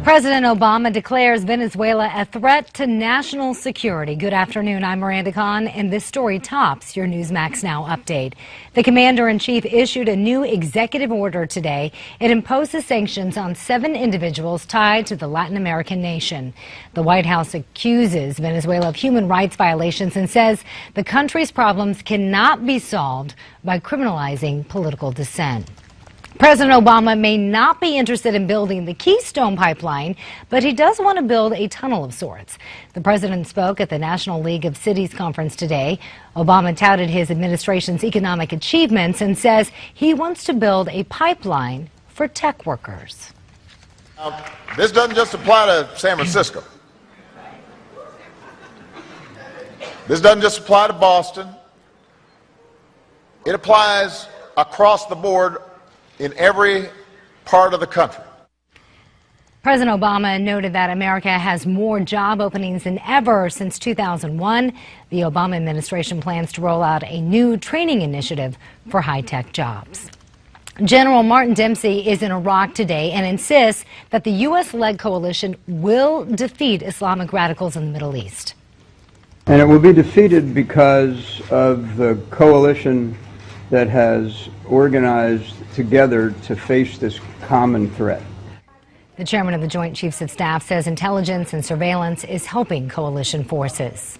President Obama declares Venezuela a threat to national security. Good afternoon, I'm Miranda Khan, and this story tops your Newsmax Now update. The commander-in-chief issued a new executive order today. It imposes sanctions on 7 individuals tied to the Latin American nation. The White House accuses Venezuela of human rights violations and says the country's problems cannot be solved by criminalizing political dissent. President Obama may not be interested in building the Keystone Pipeline, but he does want to build a tunnel of sorts. The president spoke at the National League of Cities conference today. Obama touted his administration's economic achievements and says he wants to build a pipeline for tech workers. This doesn't just apply to San Francisco. This doesn't just apply to Boston. It applies across the board in every part of the country. President Obama noted that America has more job openings than ever since 2001. The Obama administration plans to roll out a new training initiative for high-tech jobs. General Martin Dempsey is in Iraq today and insists that the U.S.-led coalition will defeat Islamic radicals in the Middle East. And it will be defeated because of the coalition that has organized together to face this common threat. The chairman of the Joint Chiefs of Staff says intelligence and surveillance is helping coalition forces.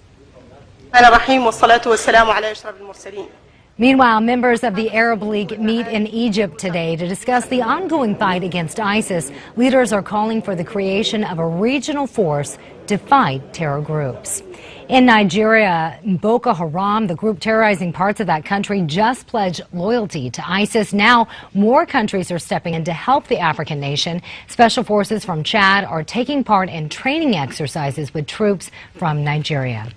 Meanwhile, members of the Arab League meet in Egypt today to discuss the ongoing fight against ISIS. Leaders are calling for the creation of a regional force to fight terror groups. In Nigeria, Boko Haram, the group terrorizing parts of that country, just pledged loyalty to ISIS. Now, more countries are stepping in to help the African nation. Special forces from Chad are taking part in training exercises with troops from Nigeria.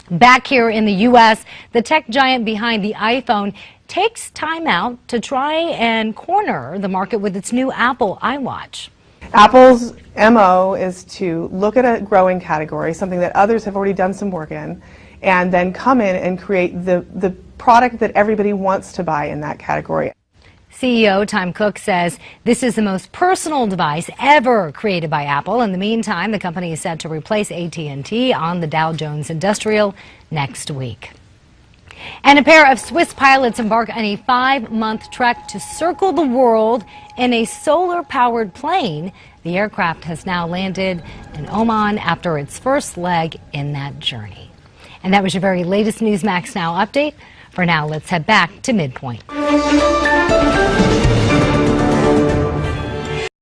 Back here in the U.S., the tech giant behind the iPhone takes time out to try and corner the market with its new Apple iWatch. Apple's MO is to look at a growing category, something that others have already done some work in, and then come in and create the product that everybody wants to buy in that category. CEO Tim Cook says this is the most personal device ever created by Apple. In the meantime, the company is set to replace AT&T on the Dow Jones Industrial next week. And a pair of Swiss pilots embark on a 5-month trek to circle the world in a solar-powered plane. The aircraft has now landed in Oman after its first leg in that journey. And that was your very latest Newsmax Now update. For now, let's head back to Midpoint.